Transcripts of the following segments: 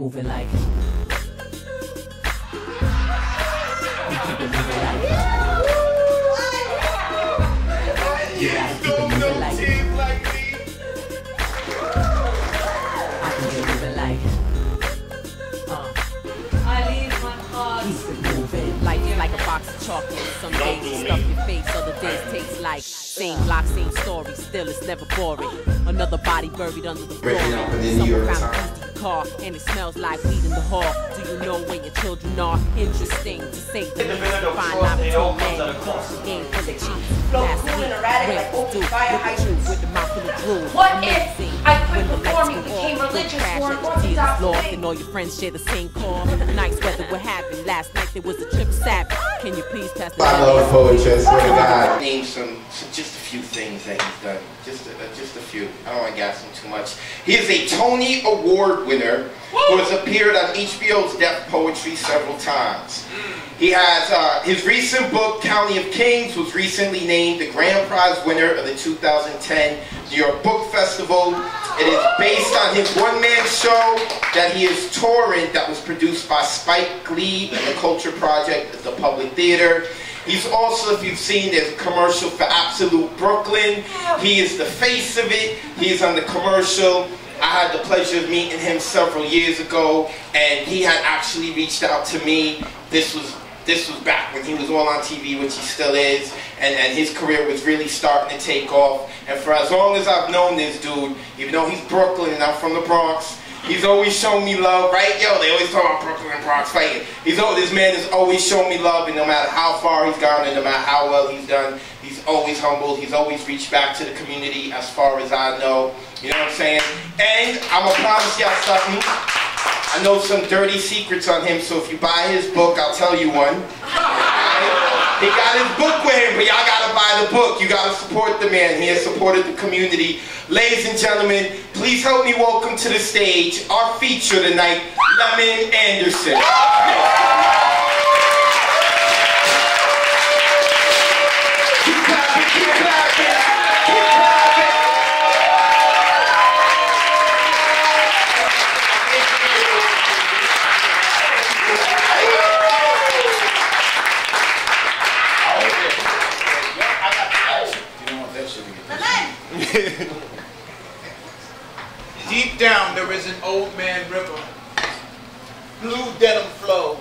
moving like. We keep it moving like. You gotta keep it moving like. I can get moving like. I leave my heart. Keep it moving. Life is like a box of chocolates. Some days you stuff your face, other days taste like same block, same story. Still, it's never boring. Another body buried under the floor. Someone found a empty car, and it smells like weed in the hall. Do you know where your children are? Interesting to say the least. Find out between man and cost game for the cheap. Last week, rent do. Look at you with the mouth full of drool. What if I quit performing, became religious, crash at the Jesus Lord, and all your friends share the same car. Nice weather, what happened? Last night there was a trip Sabbath. Can you please pass the I love poetry, I swear to God. Name just a few things that he's done. Just a few. I don't want to gas him too much. He is a Tony Award winner who has appeared on HBO's Deaf Poetry several times. He has his recent book, County of Kings, was recently named the Grand Prize winner of the 2010 New York Book Festival. It is based on his one-man show that he is touring that was produced by Spike Lee and the Culture Project at the Public Theater. He's also, if you've seen, there's a commercial for Absolut Brooklyn. He is the face of it. He's on the commercial. I had the pleasure of meeting him several years ago, and he had actually reached out to me. This was back when he was all on TV, which he still is, and his career was really starting to take off. And for as long as I've known this dude, even though he's Brooklyn and I'm from the Bronx, he's always shown me love, right? Yo, they always talk about Brooklyn and Bronx fighting. This man has always shown me love, and no matter how far he's gone and no matter how well he's done, he's always humbled. He's always reached back to the community as far as I know. You know what I'm saying? And I'm going to promise y'all something. I know some dirty secrets on him, so if you buy his book, I'll tell you one. He got his book with him, but y'all got to buy the book. You got to support the man. He has supported the community. Ladies and gentlemen, please help me welcome to the stage our feature tonight, Lemon Andersen. Keep clapping, keep clapping, keep clapping. Deep down there is an old man river, blue denim flow,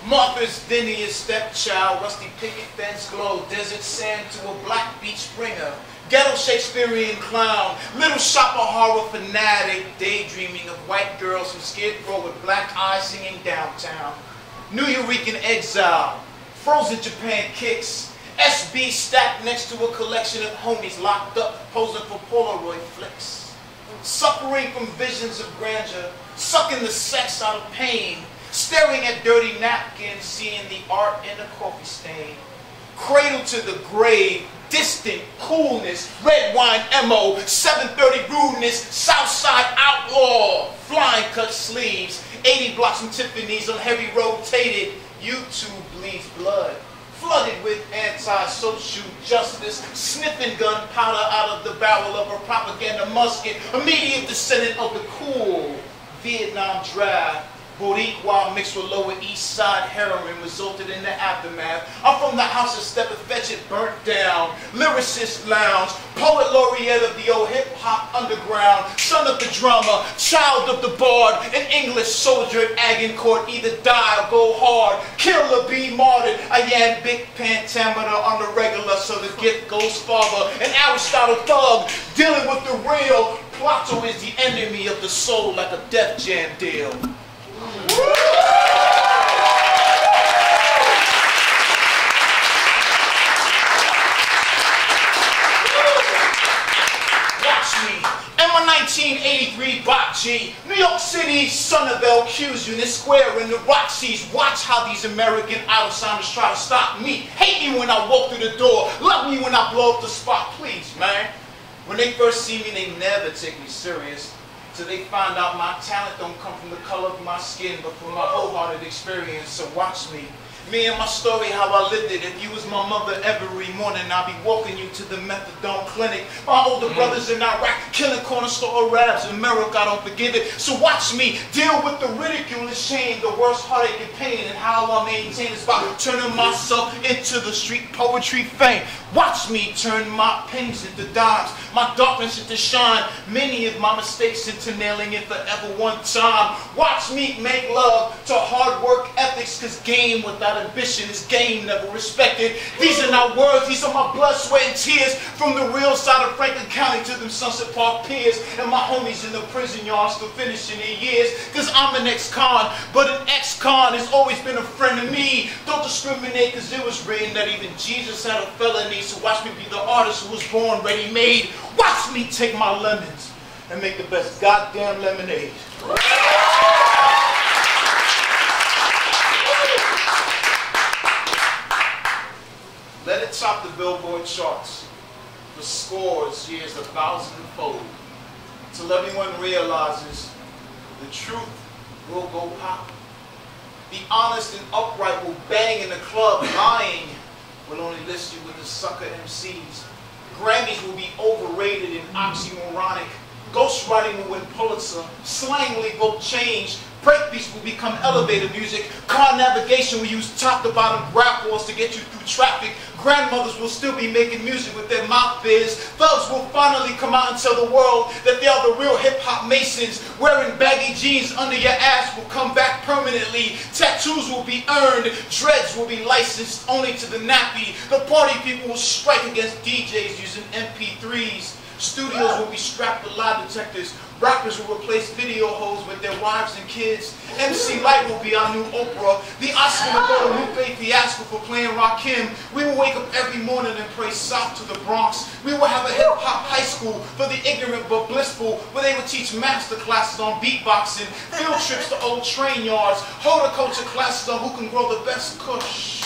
Martha's Vineyard stepchild, rusty picket fence glow, desert sand to a black beach springer, ghetto Shakespearean clown, little shopper horror fanatic, daydreaming of white girls from Skid Row with black eyes singing downtown, New Eurekan exile, frozen Japan kicks, SB stacked next to a collection of homies locked up posing for Polaroid flicks. Suffering from visions of grandeur, sucking the sex out of pain, staring at dirty napkins, seeing the art in a coffee stain. Cradle to the grave, distant coolness, red wine MO, 730 rudeness, Southside outlaw, flying cut sleeves, 80 blocks from Tiffany's on heavy rotated, YouTube bleeds blood. Flooded with anti-social justice, sniffing gunpowder out of the barrel of a propaganda musket, immediate descendant of the cool Vietnam draft. Boricua mixed with Lower East Side heroin resulted in the aftermath. I'm from the house of Step and Fetch It burnt down. Lyricist lounge, poet laureate of the old hip-hop underground, son of the drummer, child of the bard, an English soldier at Agincourt, either die or go hard, kill or be martyred. I am big pentameter on the regular, so the gift goes farther. An Aristotle thug, dealing with the real. Plato is the enemy of the soul like a Def Jam deal. Watch me, Emma 1983 Bocce, New York City, son of LQ's Unit Square in the Roxy's. Watch how these American idol signers try to stop me. Hate me when I walk through the door, love me when I blow up the spot, please, man. When they first see me, they never take me serious. Till they find out my talent don't come from the color of my skin, but from my wholehearted experience. So watch me. Me and my story, how I lived it. If you was my mother every morning, I'll be walking you to the methadone clinic. My older brothers in Iraq, killing corner store Arabs. In America, I don't forgive it. So watch me deal with the ridicule and shame, the worst heartache and pain, and how I maintain this by turning myself into the street poetry fame. Watch me turn my pennies into dimes, my darkness into shine, many of my mistakes into nailing it forever one time. Watch me make love to hard work ethics, cause game without ambition is game never respected. These are not words, these are my blood, sweat, and tears, from the real side of Franklin County to them Sunset Park piers, and my homies in the prison yard still finishing their years, cause I'm an ex-con, but an ex-con has always been a friend of me. Don't discriminate, cause it was written that even Jesus had a felony, so watch me be the artist who was born ready-made. Watch me take my lemons and make the best goddamn lemonade. Let it top the Billboard charts for scores, years, 1,000-fold, till everyone realizes the truth will go pop. The honest and upright will bang in the club. Lying will only list you with the sucker MCs. Grammys will be overrated and oxymoronic. Ghostwriting will win Pulitzer. Slang will evoke change. Breakbeats will become elevator music. Car navigation will use top-to-bottom graph walls to get you through traffic. Grandmothers will still be making music with their mouth biz. Thugs will finally come out and tell the world that they are the real hip-hop masons. Wearing baggy jeans under your ass will come back permanently. Tattoos will be earned. Dreads will be licensed only to the nappy. The party people will strike against DJs using MP3s. Studios will be strapped with lie detectors. Rappers will replace video hoes with their wives and kids. MC Light will be our new Oprah. The Oscar will go to Lupe Fiasco for playing Rakim. We will wake up every morning and pray south to the Bronx. We will have a hip-hop high school for the ignorant but blissful, where they will teach master classes on beatboxing, field trips to old train yards, horticulture classes on who can grow the best kush.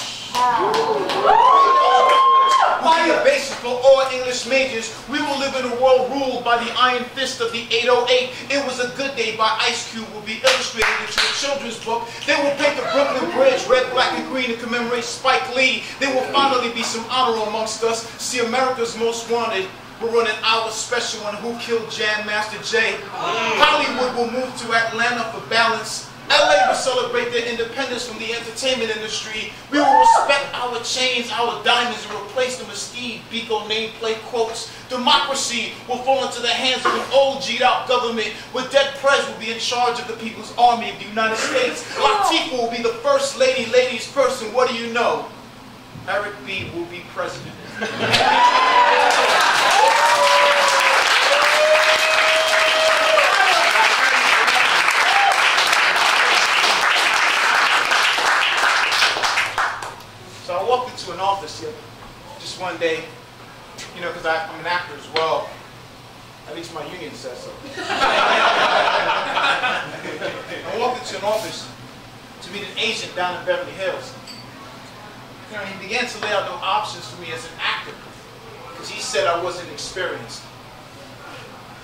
We'll be a basis for all English majors. We will live in a world ruled by the iron fist of the 808. It Was a Good Day by Ice Cube will be illustrated into a children's book. They will paint the Brooklyn Bridge red, black, and green to commemorate Spike Lee. There will finally be some honor amongst us. See, America's Most Wanted will run an hour special on Who Killed Jam Master Jay. Hollywood will move to Atlanta for balance. LA will celebrate their independence from the entertainment industry. We will respect our chains, our diamonds, and replace them with Steve Biko nameplate quotes. Democracy will fall into the hands of an old G'd-out government, where dead Prez will be in charge of the People's Army of the United States. Latifah will be the first lady, ladies first, and what do you know? Eric B. will be president. So I walked into an office here just one day, you know, because I'm an actor as well. At least my union says so. I walked into an office to meet an agent down in Beverly Hills. You know, he began to lay out no options for me as an actor, because he said I wasn't experienced.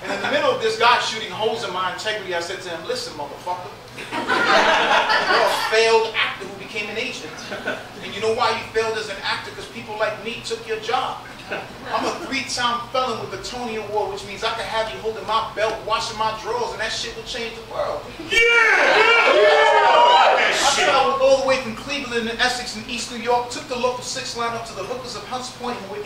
And in the middle of this guy shooting holes in my integrity, I said to him, listen, motherfucker, you're a failed actor who became an agent. And you know why you failed as an actor? Because people like me took your job. I'm a 3-time felon with a Tony Award, which means I can have you holding my belt, washing my drawers, and that shit will change the world. I traveled all the way from Cleveland and Essex and East New York, took the local 6 line up to the hookers of Hunts Point, and were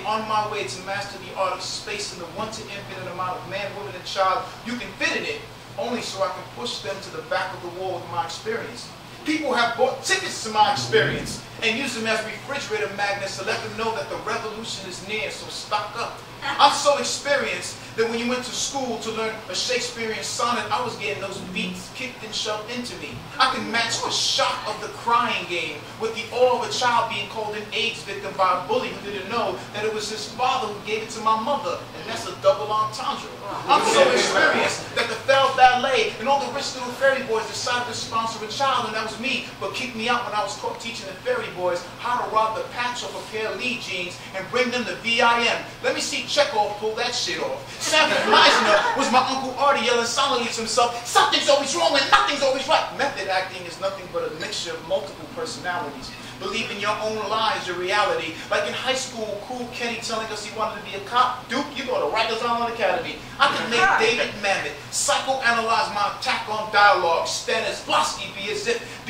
on my way to master the art of space and the one to infinite amount of man, woman, and child you can fit in it, only so I can push them to the back of the wall with my experience. People have bought tickets to my experience and use them as refrigerator magnets to let them know that the revolution is near, so stock up. I'm so experienced that when you went to school to learn a Shakespearean sonnet, I was getting those beats kicked and shoved into me. I can match the shock of the crying game with the awe of a child being called an AIDS victim by a bully who didn't know that it was his father who gave it to my mother, and that's a double entendre. I'm so experienced that the Fell Ballet and all the rich little fairy boys decided to sponsor a child, and that was me, but kicked me out when I was caught teaching a fairy dirty boys how to rob the patch off a pair of Lee jeans and bring them to VIM. Let me see Chekhov pull that shit off. Savage Meisner was my Uncle Artie yelling silently to himself, something's always wrong and nothing's always right. Method acting is nothing but a mixture of multiple personalities. Believe in your own lies, your reality. Like in high school, Cool Kenny telling us he wanted to be a cop. Duke, you go to Rikers Island Academy. I can make David Mamet psychoanalyze my attack on dialogue. Stanislavski be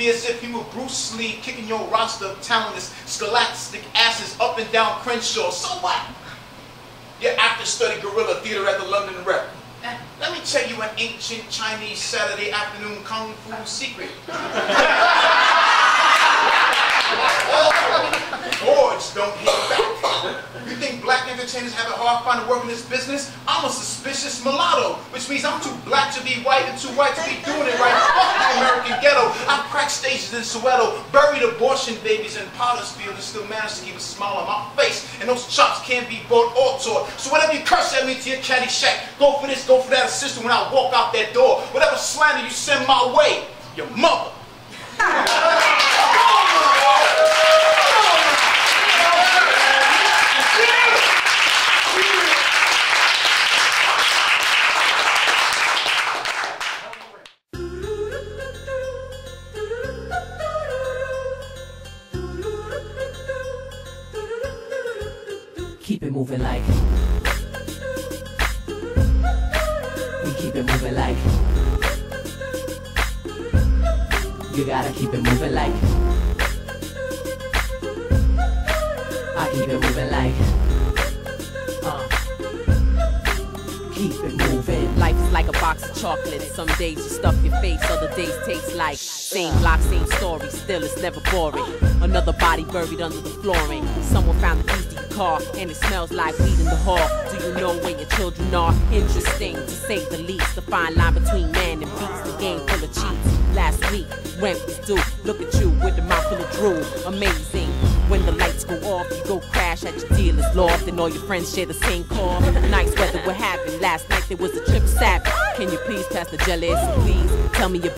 as if he were Bruce Lee kicking your roster of talentless, scholastic asses up and down Crenshaw. So what? Your actor studied guerrilla theater at the London Rep. Let me tell you an ancient Chinese Saturday afternoon kung fu secret. Boards don't hit back. You think black entertainers have it hard finding work in this business? I'm a suspicious mulatto, which means I'm too black to be white and too white to be doing it right. Fuck the American ghetto. I've cracked stages in Soweto, buried abortion babies in Pottersfield, and still managed to keep a smile on my face. And those chops can't be bought or taught. So whenever you curse at me to your caddy shack, go for this, go for that assistant when I walk out that door. Whatever slander you send my way, your mother. Keep it moving like. We keep it moving like. You gotta keep it moving like. I keep it moving like. Keep it moving. Life is like a box of chocolates. Some days you stuff your face, other days taste like. Same block, same story, still it's never boring. Another body buried under the flooring. Someone found the keys to your car, and it smells like weed in the hall. Do you know where your children are? Interesting, to say the least. The fine line between man and beast, the game full of cheats. Last week, rent was due. Look at you with the mouth full of drool. Amazing. When the lights go off, you go crash at your dealer's loft, and all your friends share the same car. Nice weather, what happened? Last night there was a trip sap. Can you please pass the jellies? Please tell me your